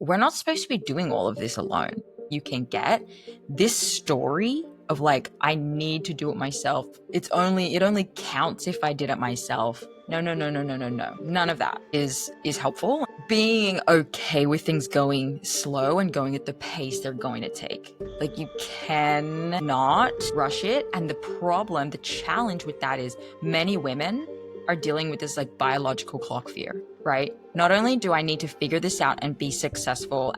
we're not supposed to be doing all of this alone. You can get this story of like, I need to do it myself. It only counts if I did it myself. No, no, no, no, no, no, no. None of that is helpful. Being okay with things going slow and going at the pace they're going to take. Like, you cannot rush it. And the challenge with that is many women are dealing with this like biological clock fear, right? Not only do I need to figure this out and be successful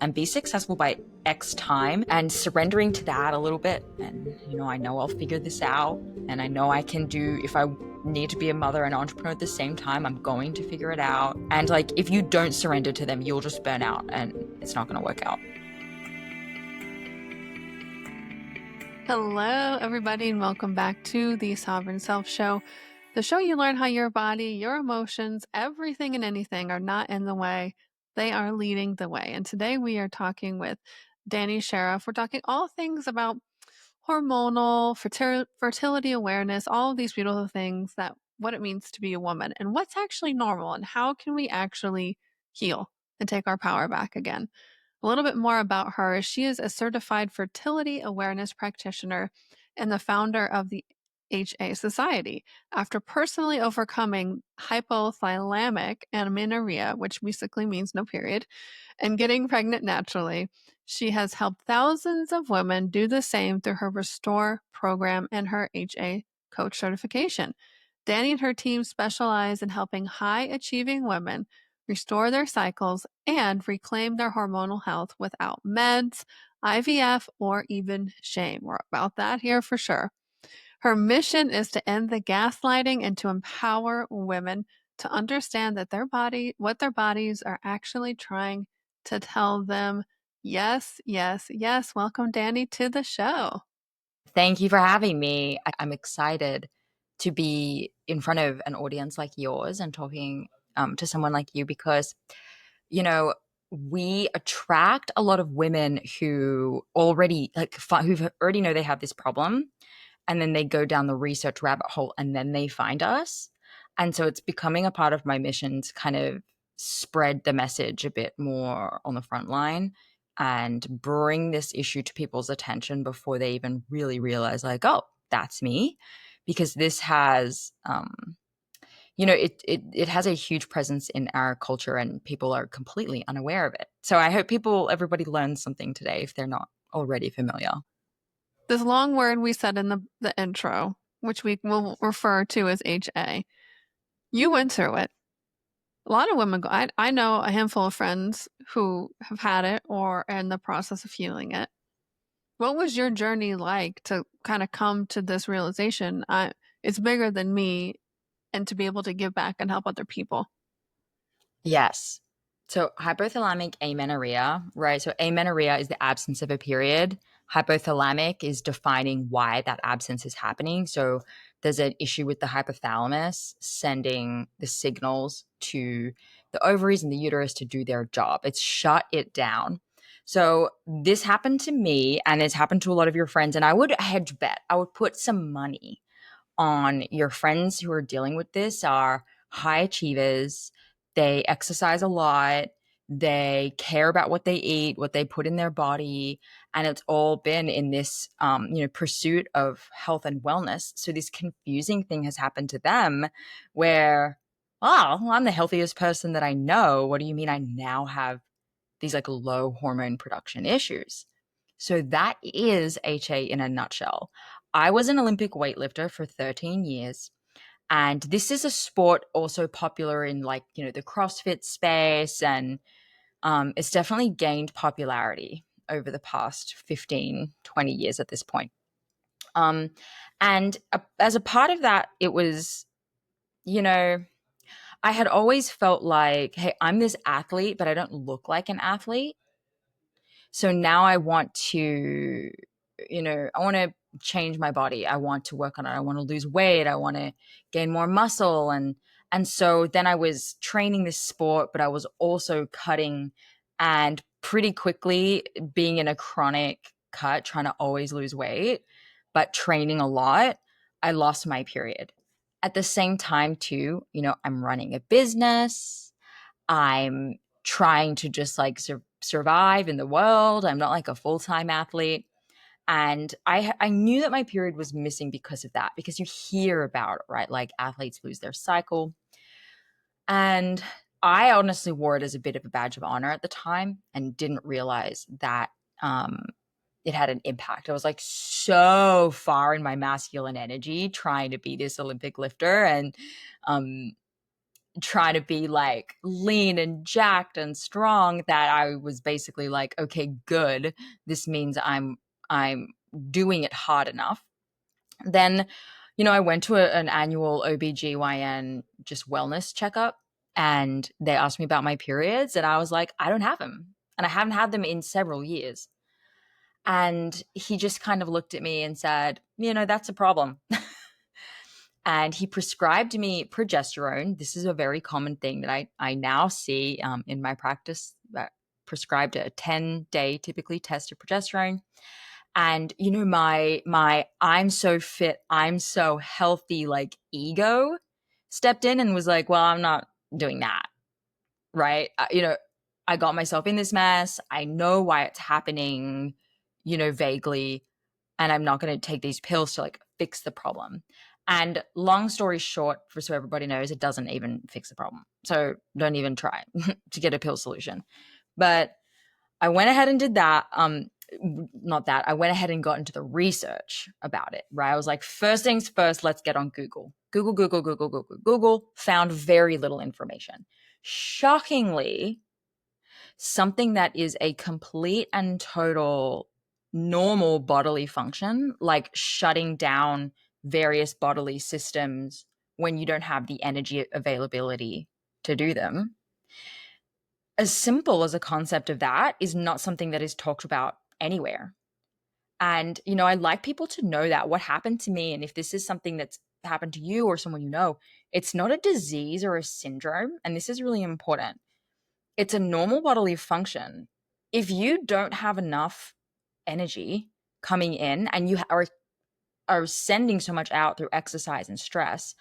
by X time, and surrendering to that a little bit. And, I know I'll figure this out, and I know I can do, if I need to be a mother and entrepreneur at the same time, I'm going to figure it out. And like, if you don't surrender to them, you'll just burn out and it's not going to work out. Hello, everybody, and welcome back to the Sovereign Self Show, the show you learn how your body, your emotions, everything and anything are not in the way. They are leading the way. And today we are talking with Dani Sheriff. We're talking all things about hormonal, fertility awareness, all of these beautiful things, that what it means to be a woman and what's actually normal and how can we actually heal and take our power back again. A little bit more about her. She is a certified fertility awareness practitioner and the founder of the HA Society. After personally overcoming hypothalamic amenorrhea, which basically means no period, and getting pregnant naturally, she has helped thousands of women do the same through her Restore program and her HA coach certification. Dani and her team specialize in helping high-achieving women restore their cycles and reclaim their hormonal health without meds, IVF, or even shame. We're about that here for sure. Her mission is to end the gaslighting and to empower women to understand that what their bodies are actually trying to tell them. Yes, yes, yes. Welcome, Dani, to the show. Thank you for having me. I'm excited to be in front of an audience like yours and talking to someone like you because, we attract a lot of women who already who already know they have this problem, and then they go down the research rabbit hole and then they find us. And so it's becoming a part of my mission to kind of spread the message a bit more on the front line and bring this issue to people's attention before they even really realize, like, oh, that's me. Because this has, it has a huge presence in our culture and people are completely unaware of it. So I hope everybody learns something today if they're not already familiar. This long word we said in the intro, which we will refer to as HA, you went through it. A lot of women go. I know a handful of friends who have had it or are in the process of healing it. What was your journey like to kind of come to this realization? It's bigger than me, and to be able to give back and help other people. Yes. So hypothalamic amenorrhea, right? So amenorrhea is the absence of a period. Hypothalamic is defining why that absence is happening. So there's an issue with the hypothalamus sending the signals to the ovaries and the uterus to do their job. It's shut it down. So this happened to me and it's happened to a lot of your friends. And I would hedge bet, I would put some money on your friends who are dealing with this are high achievers. They exercise a lot. They care about what they eat, what they put in their body, and it's all been in this, pursuit of health and wellness. So this confusing thing has happened to them, where, oh, I'm the healthiest person that I know. What do you mean I now have these like low hormone production issues? So that is HA in a nutshell. I was an Olympic weightlifter for 13 years. And this is a sport also popular in the CrossFit space. And it's definitely gained popularity over the past 15, 20 years at this point. As a part of that, it was, I had always felt like, hey, I'm this athlete, but I don't look like an athlete. So now I want to, I want to change my body. I want to work on it. I want to lose weight. I want to gain more muscle. And so then I was training this sport, but I was also cutting and pretty quickly being in a chronic cut, trying to always lose weight, but training a lot, I lost my period. At the same time, too, I'm running a business. I'm trying to just survive in the world. I'm not like a full-time athlete. And I knew that my period was missing because of that, because you hear about it, right? Like athletes lose their cycle. And I honestly wore it as a bit of a badge of honor at the time and didn't realize that it had an impact. I was like so far in my masculine energy trying to be this Olympic lifter and um, trying to be like lean and jacked and strong that I was basically like, okay, good. This means I'm doing it hard enough. Then, I went to an annual OBGYN just wellness checkup, and they asked me about my periods, and I was like, I don't have them. And I haven't had them in several years. And he just kind of looked at me and said, that's a problem. And he prescribed me progesterone. This is a very common thing that I now see in my practice. Prescribed a 10-day typically test of progesterone. And my I'm so fit, I'm so healthy, like ego stepped in and was like, well, I'm not doing that, right? I got myself in this mess. I know why it's happening, vaguely, and I'm not going to take these pills to like fix the problem. And long story short, for so everybody knows, it doesn't even fix the problem. So don't even try to get a pill solution. But I went ahead and did that. Not that. I went ahead and got into the research about it, right? I was like, first things first, let's get on Google. Google, Google, Google, Google, Google, found very little information. Shockingly, something that is a complete and total normal bodily function, like shutting down various bodily systems when you don't have the energy availability to do them, as simple as a concept of that is not something that is talked about anywhere. And, I like people to know that what happened to me. And if this is something that's happened to you or someone it's not a disease or a syndrome. And this is really important. It's a normal bodily function. If you don't have enough energy coming in and you are sending so much out through exercise and stress,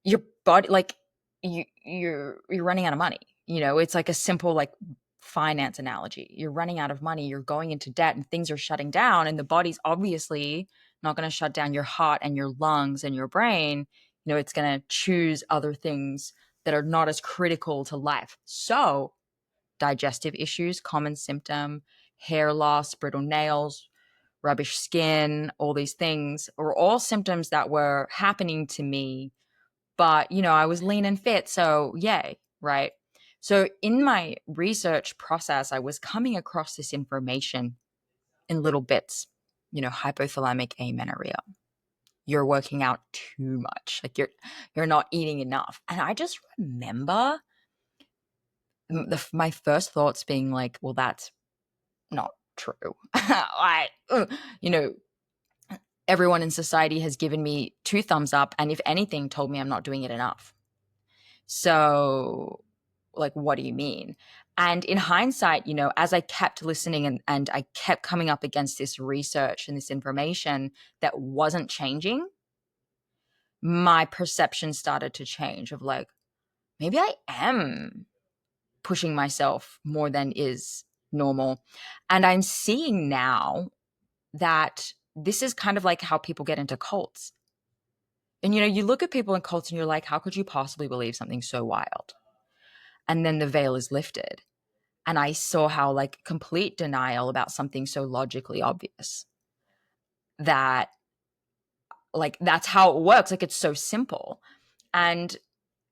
your body, like, you're running out of money. It's like a simple like finance analogy. You're running out of money, you're going into debt, and things are shutting down, and the body's obviously not going to shut down your heart and your lungs and your brain. It's going to choose other things that are not as critical to life. So digestive issues, common symptom, hair loss, brittle nails, rubbish skin, all these things were all symptoms that were happening to me. But, I was lean and fit. So, yay, right? So, in my research process, I was coming across this information in little bits, hypothalamic amenorrhea. You're working out too much. Like you're not eating enough. And I just remember my first thoughts being like, well, that's not true. You know, everyone in society has given me two thumbs up, and if anything, told me I'm not doing it enough. So, like, what do you mean? And in hindsight, as I kept listening and I kept coming up against this research and this information that wasn't changing, my perception started to change of like, maybe I am pushing myself more than is normal. And I'm seeing now that this is kind of like how people get into cults. And you look at people in cults and you're like, how could you possibly believe something so wild? And then the veil is lifted. And I saw how like complete denial about something so logically obvious that like that's how it works. Like it's so simple. And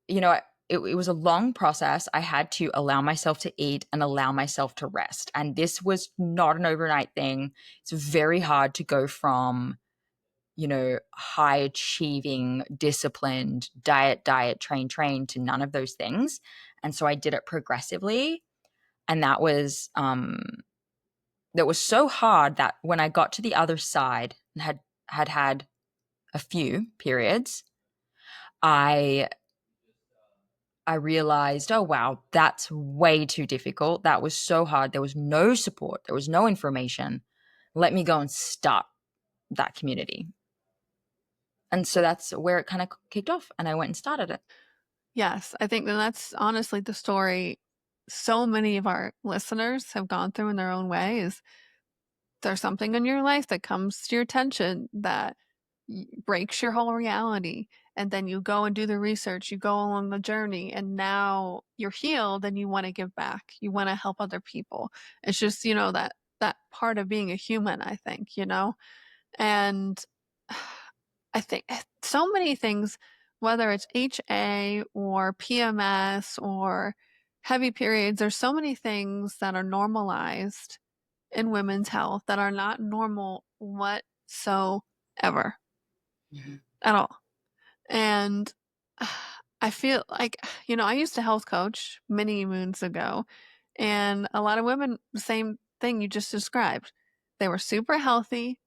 it was a long process. I had to allow myself to eat and allow myself to rest. And this was not an overnight thing. It's very hard to go from, high achieving, disciplined, train to none of those things. And so I did it progressively. And that was so hard that when I got to the other side and had a few periods, I realized, oh wow, that's way too difficult. That was so hard. There was no support. There was no information. Let me go and start that community. And so that's where it kind of kicked off, and I went and started it. Yes, I think that that's honestly the story. so many of our listeners have gone through in their own way is there's something in your life that comes to your attention that breaks your whole reality. And then you go and do the research, you go along the journey, and now you're healed and you want to give back. You want to help other people. It's just, that part of being a human, I think, And I think so many things, whether it's HA or PMS or heavy periods, there's so many things that are normalized in women's health that are not normal whatsoever Mhm. at all. And I feel like, I used to health coach many moons ago, and a lot of women, the same thing you just described. They were super healthy.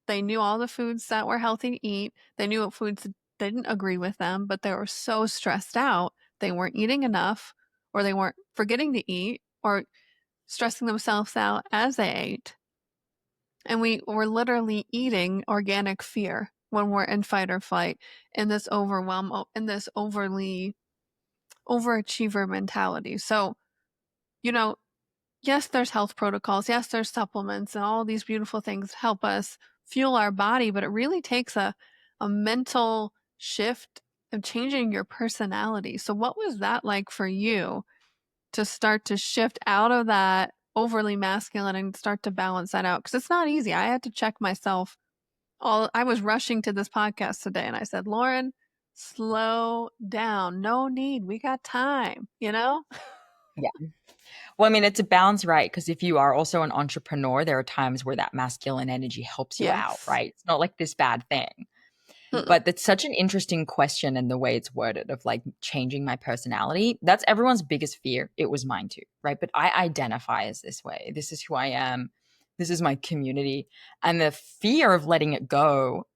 They knew all the foods that were healthy to eat. They knew what foods didn't agree with them, but they were so stressed out. They weren't eating enough, or they weren't forgetting to eat, or stressing themselves out as they ate. And we were literally eating organic fear when we're in fight or flight in this overwhelm, in this overly overachiever mentality. So, you know, yes, there's health protocols. Yes, there's supplements and all these beautiful things help us fuel our body, but it really takes a mental shift of changing your personality. So what was that like for you to start to shift out of that overly masculine and start to balance that out? Because it's not easy. I had to check myself. I was rushing to this podcast today and I said, Lauren, slow down. No need. We got time, you know? Yeah. Well, I mean, it's a balance, right? Because if you are also an entrepreneur, there are times where that masculine energy helps you out, Yes. right? It's not like this bad thing. Mm-mm. But that's such an interesting question and the way it's worded of like changing my personality. That's everyone's biggest fear. It was mine too, right? But I identify as this way. This is who I am. This is my community. And the fear of letting it go,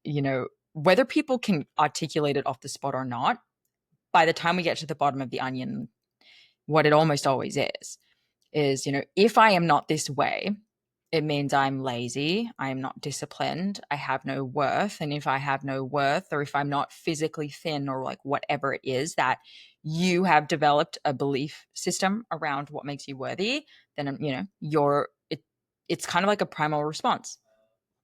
whether people can articulate it off the spot or not, by the time we get to the bottom of the onion, what it almost always is, if I am not this way, it means I'm lazy, I am not disciplined, I have no worth. And if I have no worth, or if I'm not physically thin, or like whatever it is that you have developed a belief system around what makes you worthy, then, it's kind of like a primal response.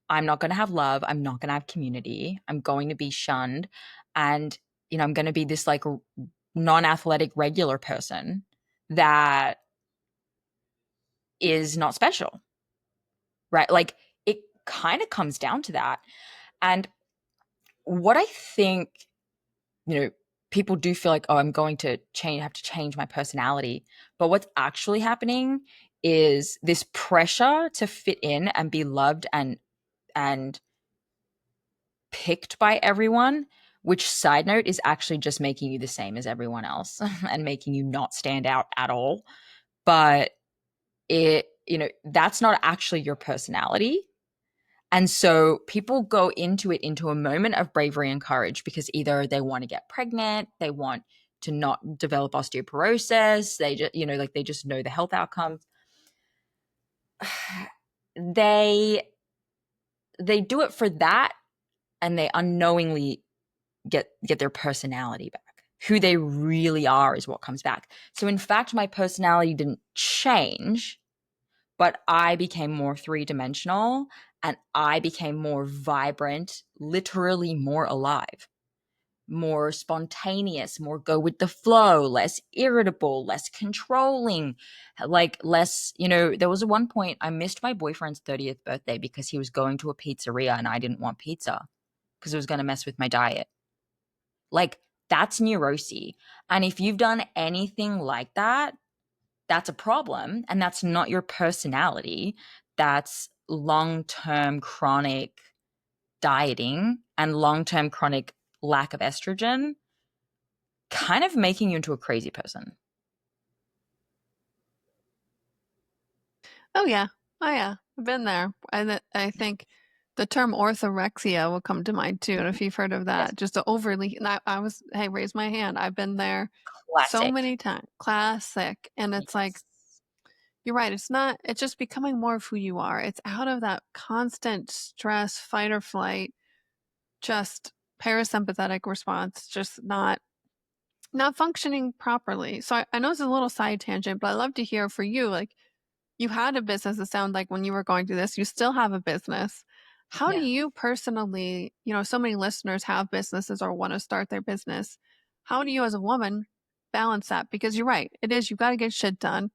I'm not going to have love. I'm not going to have community. I'm going to be shunned. And, I'm going to be this like non athletic regular person that is not special, right? Like it kind of comes down to that. And what I think, you know, people do feel like, oh, I'm going to have to change my personality. But what's actually happening is this pressure to fit in and be loved and picked by everyone, which side note is actually just making you the same as everyone else and making you not stand out at all. But that's not actually your personality. And so people go into a moment of bravery and courage because either they want to get pregnant, they want to not develop osteoporosis, they just, like they just know the health outcomes. They do it for that, and they unknowingly get their personality back. Who they really are is what comes back. So in fact, my personality didn't change, but I became more three-dimensional and I became more vibrant, literally more alive, more spontaneous, more go with the flow, less irritable, less controlling, like less, there was one point I missed my boyfriend's 30th birthday because he was going to a pizzeria and I didn't want pizza because it was going to mess with my diet. Like that's neurosis. And if you've done anything like that, that's a problem. And that's not your personality. That's long term chronic dieting and long term chronic lack of estrogen, kind of making you into a crazy person. Oh yeah. Oh yeah. I've been there. And I think the term orthorexia will come to mind too. And if you've heard of Yes. that, just the overly, and hey, raise my hand. I've been there so Classic. many times. Classic. And it's like, Yes. you're right. It's just becoming more of who you are. It's out of that constant stress, fight or flight, just parasympathetic response, just not functioning properly. So I know it's a little side tangent, but I love to hear for you, like you had a business, it sounds like when you were going through this, you still have a business. How do Yeah. you personally, so many listeners have businesses or want to start their business. How do you as a woman balance that? Because you're right, it is, you got to get shit done.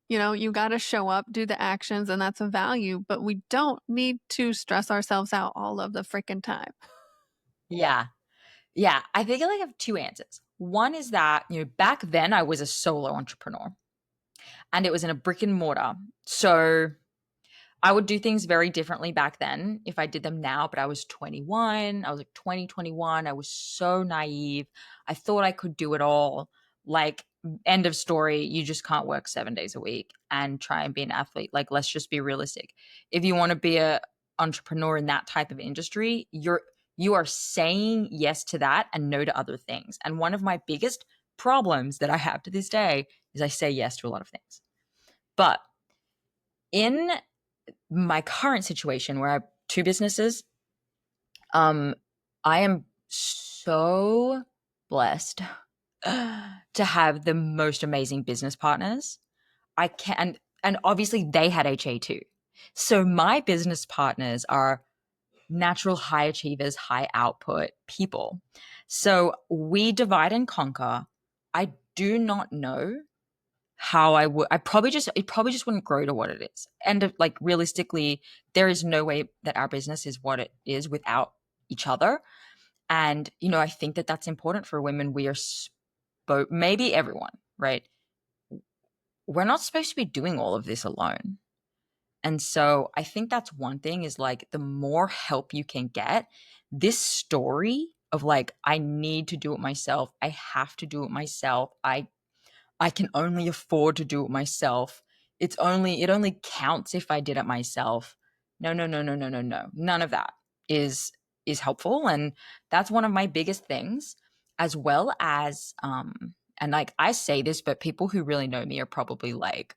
You got to show up, do the actions, and that's a value, but we don't need to stress ourselves out all of the freaking time. Yeah. Yeah. I think I like have two answers. One is that, back then I was a solo entrepreneur and it was in a brick and mortar. So I would do things very differently back then if I did them now, but I was 21. I was like 20, 21. I was so naive. I thought I could do it all. Like, end of story, you just can't work 7 days a week and try and be an athlete. Like, let's just be realistic. If you want to be a entrepreneur in that type of industry, you are saying yes to that and no to other things. And one of my biggest problems that I have to this day is I say yes to a lot of things. But in my current situation where I have two businesses, um, I am so blessed to have the most amazing business partners. I can, and obviously they had HA too. So my business partners are natural high achievers, high output people. So we divide and conquer. I do not know how I would. It probably just wouldn't grow to what it is. And like realistically, there is no way that our business is what it is without each other. And I think that that's important for women. We are maybe everyone, right? We're not supposed to be doing all of this alone. And so I think that's one thing is like the more help you can get, this story of like I need to do it myself. I have to do it myself. I can only afford to do it myself. It only counts if I did it myself. No, no, no, no, no, no, no. None of that is helpful. And that's one of my biggest things, as well as and like I say this, but people who really know me are probably like,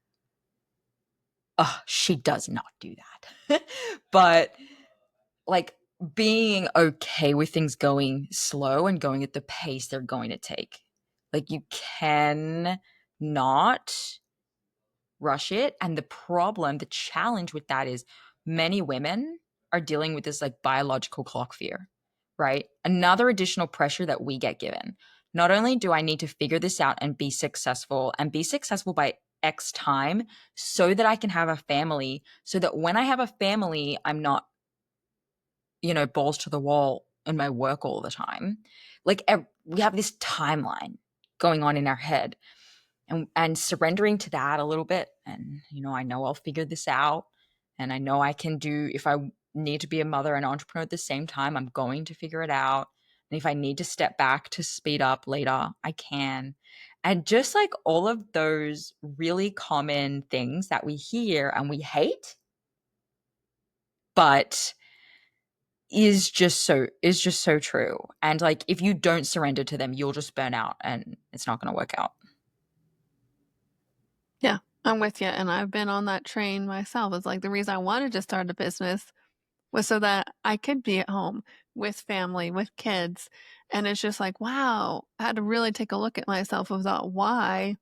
oh, she does not do that. But like being okay with things going slow and going at the pace they're going to take. Like you can not rush it. And the challenge with that is many women are dealing with this like biological clock fear, right? Another additional pressure that we get given. Not only do I need to figure this out and be successful by X time so that I can have a family, so that when I have a family, I'm not, balls to the wall in my work all the time. Like we have this timeline going on in our head and surrendering to that a little bit. And I know I'll figure this out, and I know I can do. If I need to be a mother and entrepreneur at the same time, I'm going to figure it out. And if I need to step back to speed up later, I can. And just like all of those really common things that we hear and we hate, but is just so true. And like if you don't surrender to them, you'll just burn out and it's not going to work out. Yeah, I'm with you. And I've been on that train myself. It's like the reason I wanted to start a business was so that I could be at home with family, with kids. And it's just like, wow, I had to really take a look at myself about why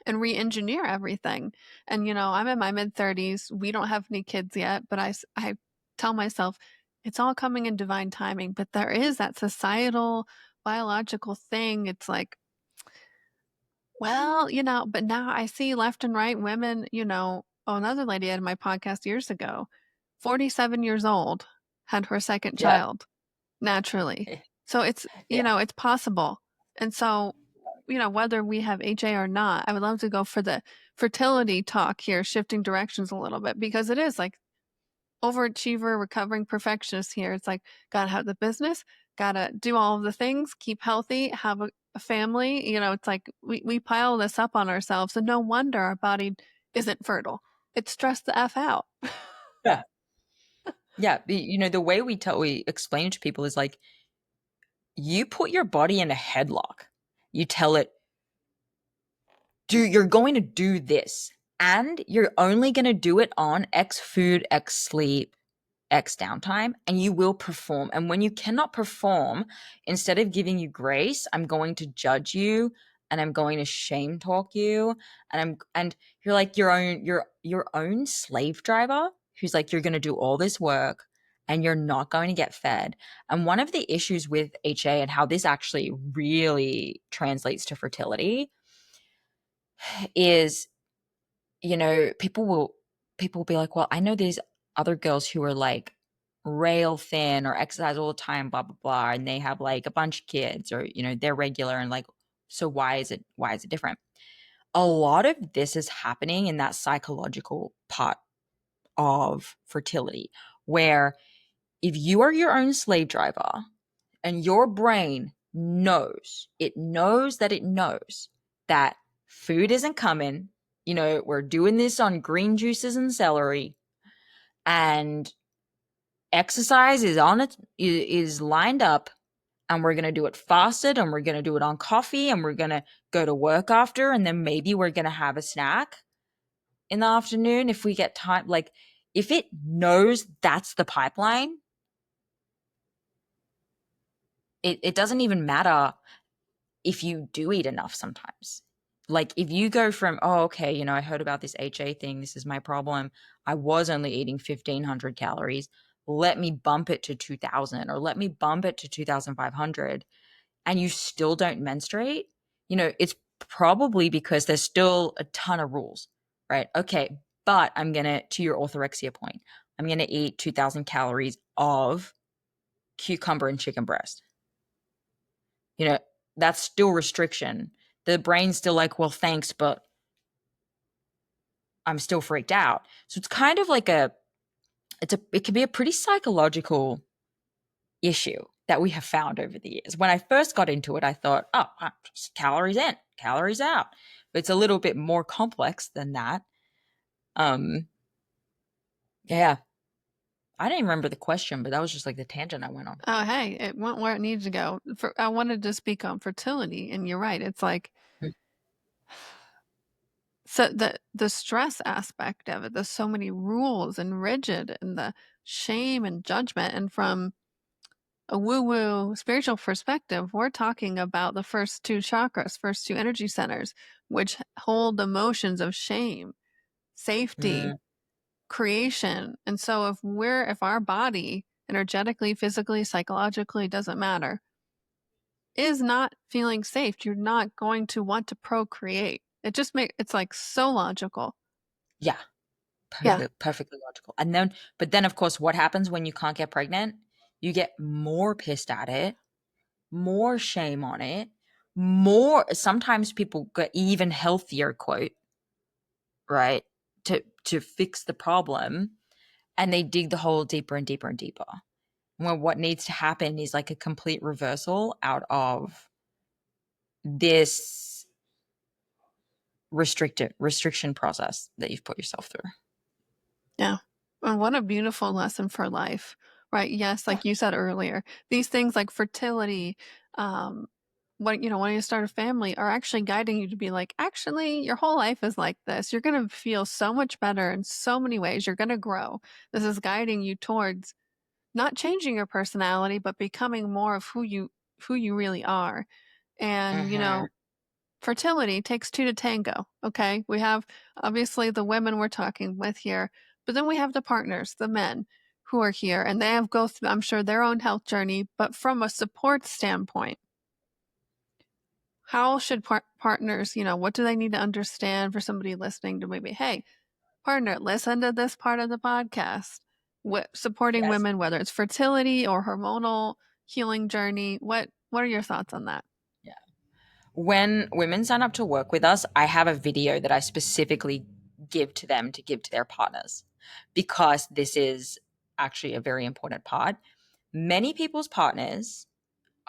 and re-engineer everything. And I'm in my mid 30s. We don't have any kids yet, but I tell myself it's all coming in divine timing. But there is that societal biological thing. It's like, well, but now I see left and right women, another lady had my podcast years ago, 47 years old, had her second Yeah. child naturally. So it's, Yeah. it's possible. And so, whether we have HA or not, I would love to go for the fertility talk here, shifting directions a little bit, because it is like overachiever, recovering perfectionist here. It's like, gotta have the business, gotta do all of the things, keep healthy, have a family. It's like we pile this up on ourselves, and no wonder our body isn't fertile. It's stressed the F out. Yeah. Yeah, the way we explain it to people is like you put your body in a headlock. You tell it, you're going to do this, and you're only going to do it on X food, X sleep, X downtime and you will perform. And when you cannot perform, instead of giving you grace, I'm going to judge you and I'm going to shame talk you. And you're like your own slave driver who's like, you're gonna do all this work and you're not going to get fed. And one of the issues with HA and how this actually really translates to fertility is, people will be like, well, I know these other girls who are like rail thin or exercise all the time, blah blah blah, and they have like a bunch of kids, or they're regular, and like, so why is it different? A lot of this is happening in that psychological part of fertility, where if you are your own slave driver and your brain knows that food isn't coming, we're doing this on green juices and celery, and exercise is lined up, and we're going to do it fasted, and we're going to do it on coffee, and we're going to go to work after, and then maybe we're going to have a snack in the afternoon if we get time. Like, if it knows that's the pipeline, it doesn't even matter if you do eat enough sometimes. Like, if you go from, oh, okay, I heard about this HA thing, this is my problem. I was only eating 1,500 calories. Let me bump it to 2,000, or let me bump it to 2,500, and you still don't menstruate. It's probably because there's still a ton of rules, right? Okay, but to your orthorexia point, I'm going to eat 2,000 calories of cucumber and chicken breast. you know that's still restriction. The brain's still like, well, thanks, but I'm still freaked out. So it's kind of like it can be a pretty psychological issue that we have found over the years. When I first got into it, I thought, oh, just calories in, calories out. But it's a little bit more complex than that. um yeah, I didn't remember the question, but that was just like the tangent I went on. Oh, hey, it went where it needs to go. I wanted to speak on fertility, and you're right. It's like, Mm. so the stress aspect of it, there's so many rules and rigid, and the shame and judgment. And from a woo-woo spiritual perspective, we're talking about the first two chakras, first two energy centers, which hold emotions of shame, safety, Mm, creation. And so if our body energetically, physically, psychologically, doesn't matter, is not feeling safe, you're not going to want to procreate. It's like so logical. yeah, Yeah. perfectly logical. But then of course, what happens when you can't get pregnant? You get more pissed at it, more shame on it, more, sometimes people get even healthier, quote, right, to fix the problem, and they dig the hole deeper and deeper and deeper. Well, what needs to happen is like a complete reversal out of this restriction process that you've put yourself through. Yeah. And what a beautiful lesson for life, right? Yes, Yeah. like you said earlier, these things like fertility, um, when you start a family, are actually guiding you to be like, actually, your whole life is like this. You're going to feel so much better in so many ways. You're going to grow. This is guiding you towards not changing your personality, but becoming more of who you really are. And, Hmm. fertility takes two to tango. Okay. We have obviously the women we're talking with here, but then we have the partners, the men who are here, and they have go through, I'm sure, their own health journey. But from a support standpoint, how should partners, what do they need to understand for somebody listening to maybe, hey, partner, listen to this part of the podcast? Supporting Yes. women, whether it's fertility or hormonal healing journey. What are your thoughts on that? Yeah. When women sign up to work with us, I have a video that I specifically give to them to give to their partners, because this is actually a very important part. Many people's partners,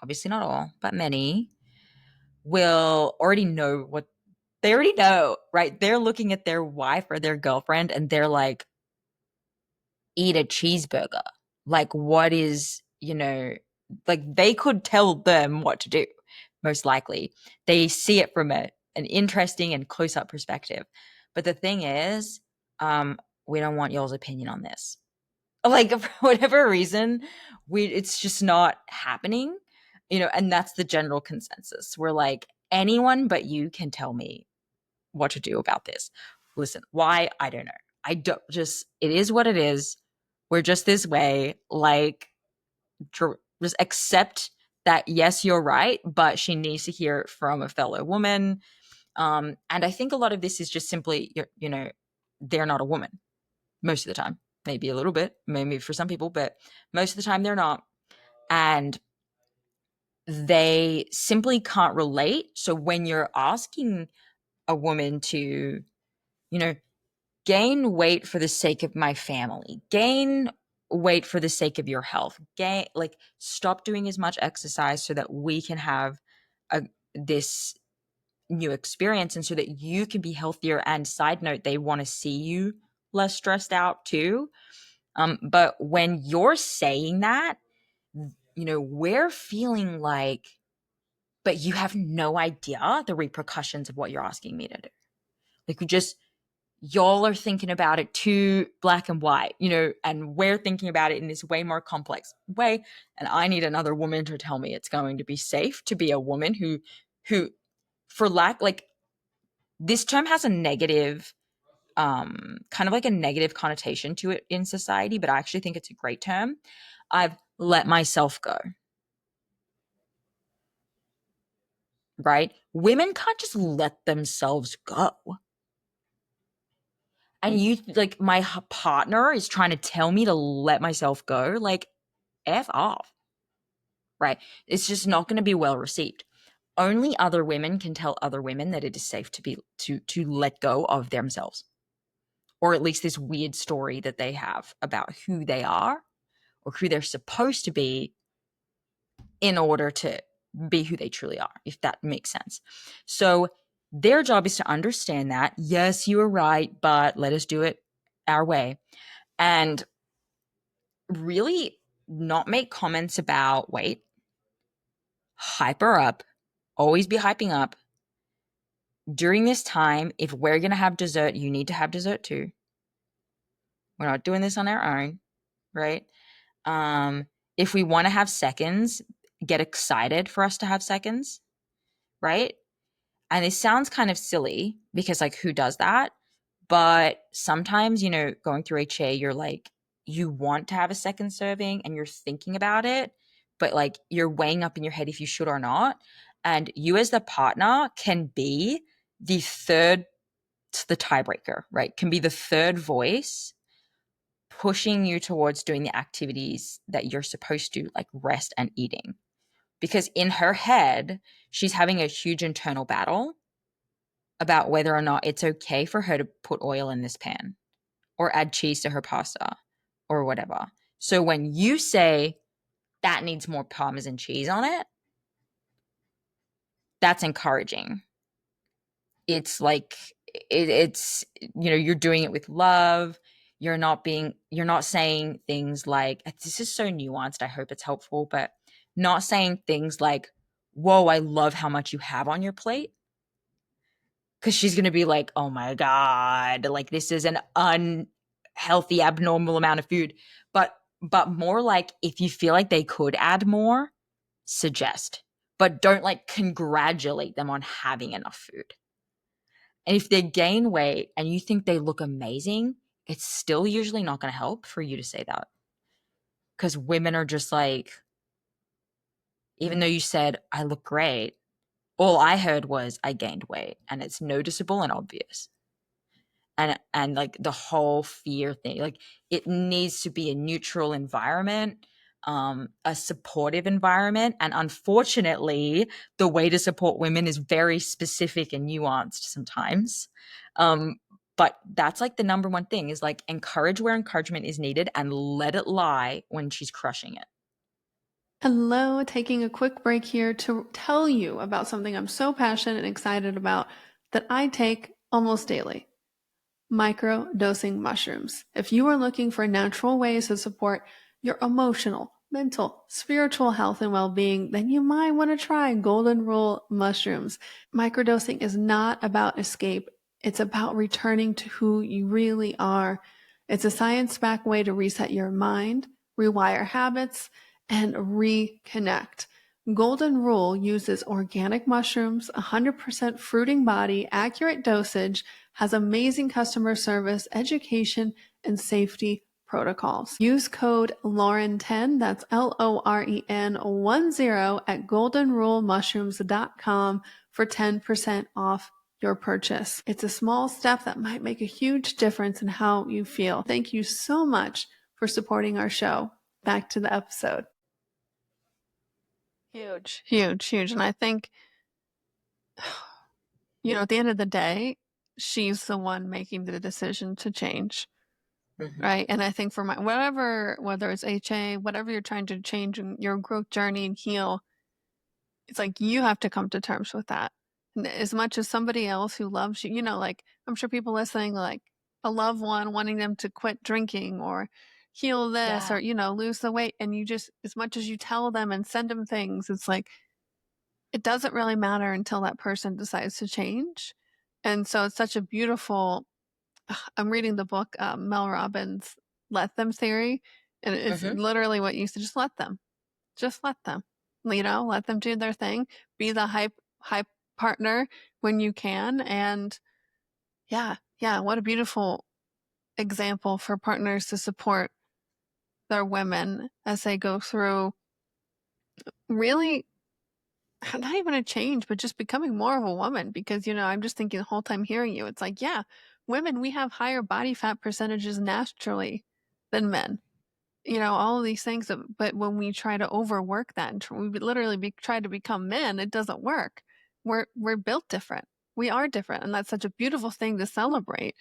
obviously not all, but many, will already know what they already know, right? They're looking at their wife or their girlfriend and they're like, eat a cheeseburger. Like, what is, like, they could tell them what to do, most likely. They see it from an interesting and close up perspective. But the thing is, we don't want y'all's opinion on this. Like for whatever reason, it's just not happening, and that's the general consensus. We're like, anyone but you can tell me what to do about this. Listen, why? I don't know. I don't just, it is what it is. We're just this way. Like, just accept that, yes, you're right, but she needs to hear it from a fellow woman. And I think a lot of this is just simply, they're not a woman most of the time. Maybe a little bit, maybe for some people, but most of the time they're not. And they simply can't relate. So when you're asking a woman to, you know, gain weight for the sake of my family, gain weight for the sake of your health, stop doing as much exercise so that we can have this new experience and so that you can be healthier. And side note, they want to see you less stressed out too. But when you're saying that, we're feeling like, but you have no idea the repercussions of what you're asking me to do. Like, y'all are thinking about it too black and white, and we're thinking about it in this way more complex way. And I need another woman to tell me it's going to be safe to be a woman who, for lack, like, this term has a negative, kind of like a negative connotation to it in society, but I actually think it's a great term. I've let myself go. Right? Women can't just let themselves go. And you, like, my partner is trying to tell me to let myself go. Like, F off. Right? It's just not going to be well received. Only other women can tell other women that it is safe to let go of themselves. Or at least this weird story that they have about who they are or who they're supposed to be in order to be who they truly are, if that makes sense. So their job is to understand that, yes, you are right, but let us do it our way. And really not make comments about weight, hyper up, always be hyping up. During this time, if we're going to have dessert, you need to have dessert too. We're not doing this on our own, right? If we want to have seconds, get excited for us to have seconds, right? And it sounds kind of silly because, like, who does that? But sometimes, going through HA, you're like, you want to have a second serving and you're thinking about it, but like you're weighing up in your head if you should or not. And you as the partner can be the tiebreaker, right? Can be the third voice pushing you towards doing the activities that you're supposed to, like rest and eating. Because in her head, she's having a huge internal battle about whether or not it's okay for her to put oil in this pan or add cheese to her pasta or whatever. So when you say that needs more Parmesan cheese on it, that's encouraging. It's like it's you're doing it with love. You're not saying things like, this is so nuanced, I hope it's helpful, but not saying things like, whoa, I love how much you have on your plate. Because she's going to be like, oh my God, like this is an unhealthy, abnormal amount of food. But more like, if you feel like they could add more, suggest. But don't like congratulate them on having enough food. And if they gain weight and you think they look amazing, it's still usually not going to help for you to say that. Because women are just like, even though you said, I look great, all I heard was I gained weight and it's noticeable and obvious. And like the whole fear thing, like it needs to be a neutral environment, a supportive environment. And unfortunately, the way to support women is very specific and nuanced sometimes. But that's like the number one thing, is like encourage where encouragement is needed and let it lie when she's crushing it. Hello, taking a quick break here to tell you about something I'm so passionate and excited about that I take almost daily. Micro-dosing mushrooms. If you are looking for natural ways to support your emotional, mental, spiritual health and well-being, then you might want to try Golden Rule mushrooms. Microdosing is not about escape. It's about returning to who you really are. It's a science-backed way to reset your mind, rewire habits, and reconnect. Golden Rule uses organic mushrooms, 100% fruiting body, accurate dosage, has amazing customer service, education, and safety protocols. Use code Lauren10, that's LOREN 10 at goldenrulemushrooms.com for 10% off your purchase. It's a small step that might make a huge difference in how you feel. Thank you so much for supporting our show. Back to the episode. Huge, huge, huge. And I think, at the end of the day, she's the one making the decision to change. Mhm. Right. And I think for whether it's HA, whatever you're trying to change in your growth journey and heal, it's like you have to come to terms with that. And as much as somebody else who loves you, like I'm sure people listening, like a loved one wanting them to quit drinking or heal this Yeah. or, lose the weight. And you just, as much as you tell them and send them things, it's like, it doesn't really matter until that person decides to change. And so it's such a beautiful, I'm reading the book, Mel Robbins' Let Them Theory. And it's Mhm. literally what you said, just let them. Just let them, let them do their thing. Be the hype partner when you can. And yeah, what a beautiful example for partners to support their women as they go through really not even a change, but just becoming more of a woman. Because, I'm just thinking the whole time hearing you, it's like, yeah, women, we have higher body fat percentages naturally than men. All of these things, but when we try to overwork that and we literally try to become men, it doesn't work. We're built different. We are different, and that's such a beautiful thing to celebrate,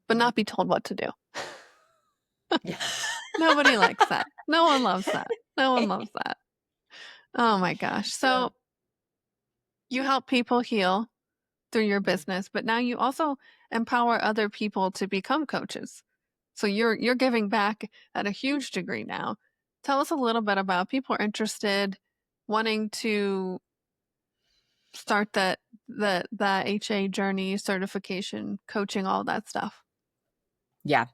but not be told what to do. Yeah. Nobody likes that. No one loves that. No one loves that. Oh my gosh. Yeah. So you help people heal through your Mhm. business, but now you also empower other people to become coaches. So you're giving back at a huge degree now. Tell us a little bit about people are interested, wanting to start the HA journey, certification, coaching, all that stuff. Yeah.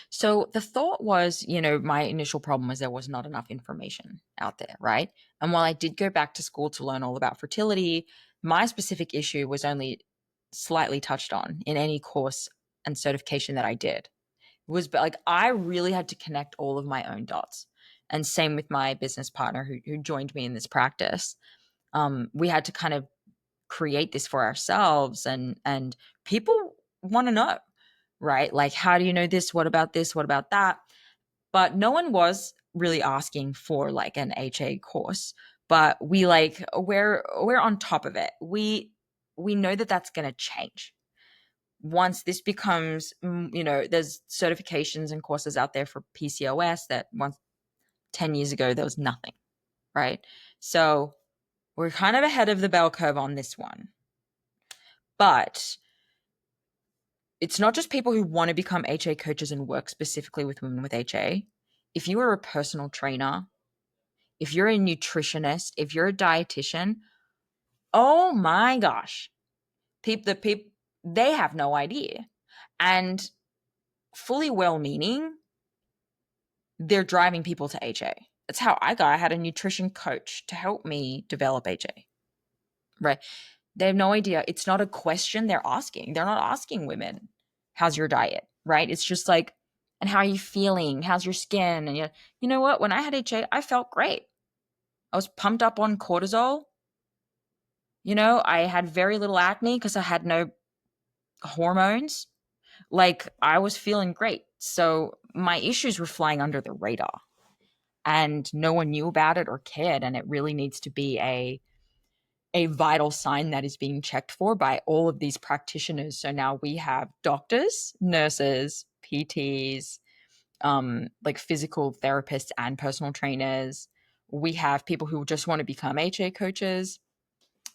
So the thought was, my initial problem was there was not enough information out there, right? And while I did go back to school to learn all about fertility, my specific issue was only slightly touched on in any course and certification that I did. It was like I really had to connect all of my own dots. And same with my business partner who joined me in this practice. We had to kind of create this for ourselves, and people want to know, right? Like, how do you know this? What about this? What about that? But no one was really asking for like an HA course. But we're on top of it. We know that that's going to change once this becomes, there's certifications and courses out there for PCOS that once 10 years ago there was nothing, right? So we're kind of ahead of the bell curve on this one. But it's not just people who want to become HA coaches and work specifically with women with HA. If you are a personal trainer, if you're a nutritionist, if you're a dietitian, oh my gosh, people they have no idea. And fully well meaning, they're driving people to HA. That's how I had a nutrition coach to help me develop HA. Right. They have no idea. It's not a question they're asking. They're not asking women, how's your diet? Right. It's just like, and how are you feeling? How's your skin? And you know what? When I had HA, I felt great. I was pumped up on cortisol. I had very little acne because I had no hormones. Like I was feeling great. So my issues were flying under the radar and no one knew about it or cared. And it really needs to be a vital sign that is being checked for by all of these practitioners. So now we have doctors, nurses, PTs, like physical therapists and personal trainers. We have people who just want to become HA coaches.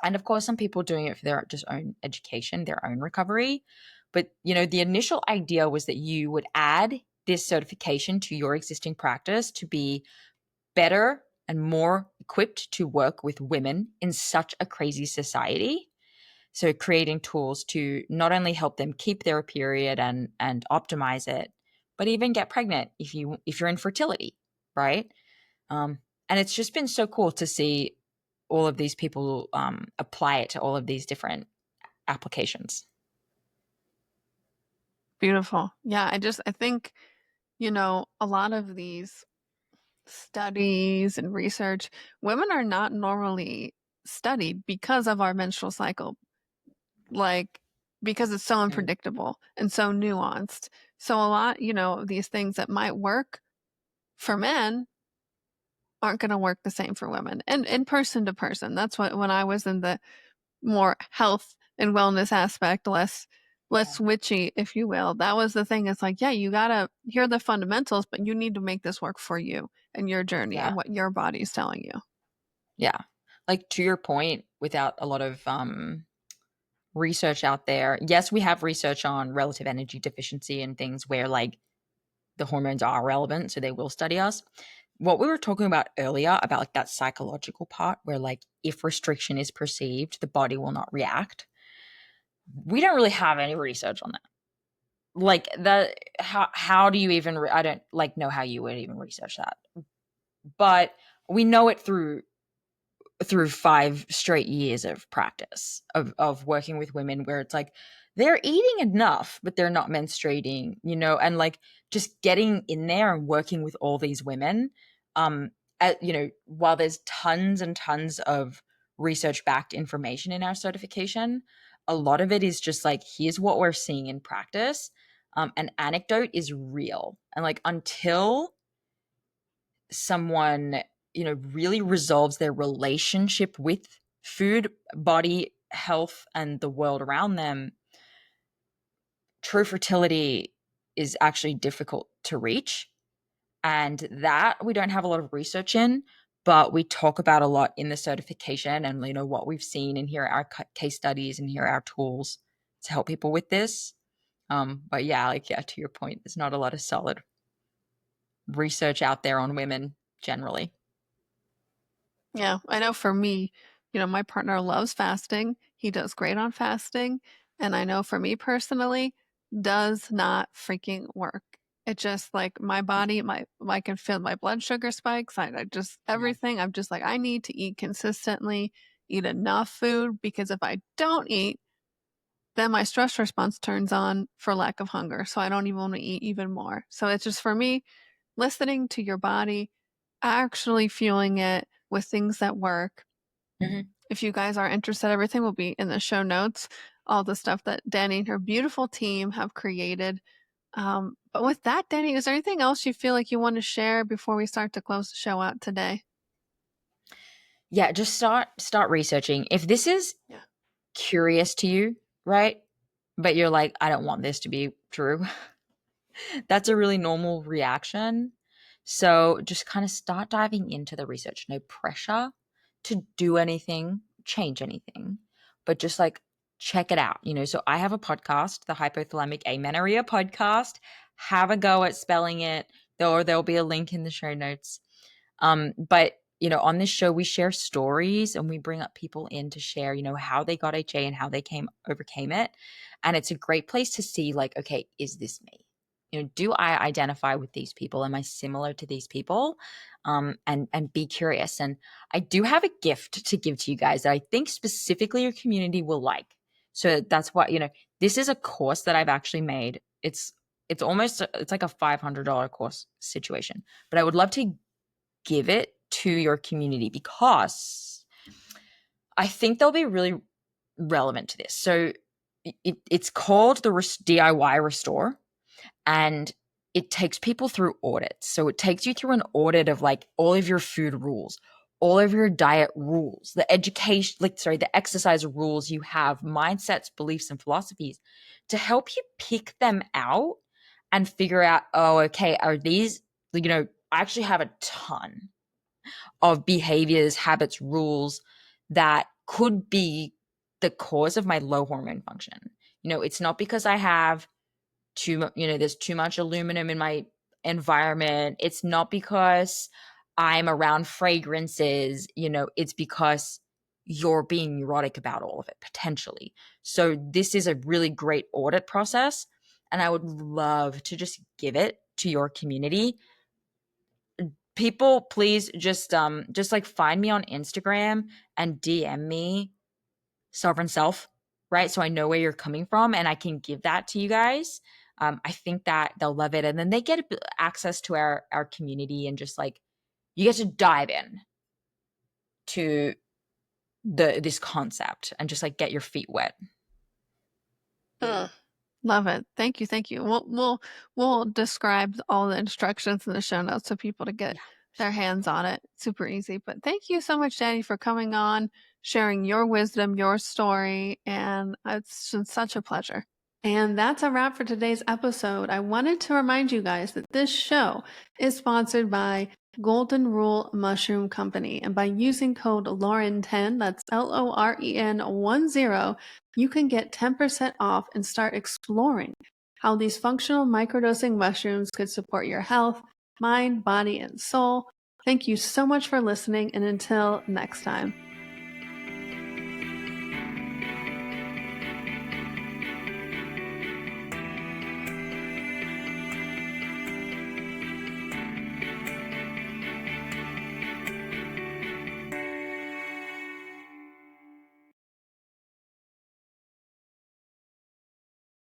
And of course, some people doing it for their just own education, their own recovery. But, the initial idea was that you would add this certification to your existing practice to be better and more equipped to work with women in such a crazy society. So creating tools to not only help them keep their period and optimize it, but even get pregnant if you're in fertility, right? Um, and it's just been so cool to see all of these people apply it to all of these different applications. Beautiful. Yeah, I think, a lot of these studies and research, women are not normally studied because of our menstrual cycle, like because it's so Mm, unpredictable and so nuanced. So a lot, of these things that might work for men aren't going to work the same for women and in person to person. That's what when I was in the more health and wellness aspect, less witchy, if you will. That was the thing. It's like, yeah, you gotta hear the fundamentals, but you need to make this work for you and your journey yeah, and what your body's telling you. yeah. Like to your point, without a lot of research out there, yes, we have research on relative energy deficiency and things where like the hormones are relevant, so they will study us. What we were talking about earlier about like that psychological part where like if restriction is perceived, the body will not react. We don't really have any research on that. Like that how do you even I don't like know how you would even research that. But we know it through 5 straight years of practice of working with women where it's like they're eating enough but they're not menstruating, and like just getting in there and working with all these women. While there's tons and tons of research backed information in our certification, a lot of it is just like here's what we're seeing in practice. An anecdote is real, and like until someone really resolves their relationship with food, body, health, and the world around them, true fertility is actually difficult to reach. And that we don't have a lot of research in, but we talk about a lot in the certification, and what we've seen, and here are our case studies, and here are our tools to help people with this. But yeah, to your point, there's not a lot of solid research out there on women generally. Yeah, I know for me, my partner loves fasting. He does great on fasting. And I know for me personally, does not freaking work. It just like my body, I can feel my blood sugar spikes. I just, Yeah. everything. I'm just like, I need to eat consistently, eat enough food because if I don't eat, then my stress response turns on for lack of hunger. So I don't even want to eat even more. So it's just for me, listening to your body, actually fueling it with things that work. Mhm. If you guys are interested, everything will be in the show notes, all the stuff that Dani and her beautiful team have created. But with that, Dani, is there anything else you feel like you want to share before we start to close the show out today? Yeah, just start researching. If this is Yeah. curious to you, right? But you're like, I don't want this to be true. That's a really normal reaction. So just kind of start diving into the research. No pressure to do anything, change anything, but just like check it out. So I have a podcast, the Hypothalamic Amenorrhea podcast. Have a go at spelling it, or there'll be a link in the show notes. But on this show, we share stories and we bring up people in to share, how they got HA and how they overcame it. And it's a great place to see, like, okay, is this me? Do I identify with these people? Am I similar to these people? And be curious. And I do have a gift to give to you guys that I think specifically your community will like. So that's what this is a course that I've actually made. It's like a $500 course situation, but I would love to give it to your community because I think they'll be really relevant to this. So it's called the DIY Restore, and it takes people through audits. So it takes you through an audit of like all of your food rules, all of your diet rules, the exercise rules you have, mindsets, beliefs, and philosophies to help you pick them out and figure out, oh, okay, are these, I actually have a ton of behaviors, habits, rules that could be the cause of my low hormone function. It's not because I have there's too much aluminum in my environment. It's not because I'm around fragrances, it's because you're being neurotic about all of it potentially. So this is a really great audit process. And I would love to just give it to your community, people please just like find me on Instagram and DM me sovereign self, right? So I know where you're coming from and I can give that to you guys. I think that they'll love it, and then they get access to our community, and just like you get to dive in to this concept and just like get your feet wet. Love it. Thank you. Thank you. We'll describe all the instructions in the show notes so people to get Yeah. their hands on it. Super easy. But thank you so much, Dani, for coming on, sharing your wisdom, your story, and it's been such a pleasure. And that's a wrap for today's episode. I wanted to remind you guys that this show is sponsored by Golden Rule Mushroom Company. And by using code Lauren10, that's LOREN10, you can get 10% off and start exploring how these functional microdosing mushrooms could support your health, mind, body, and soul. Thank you so much for listening, and until next time.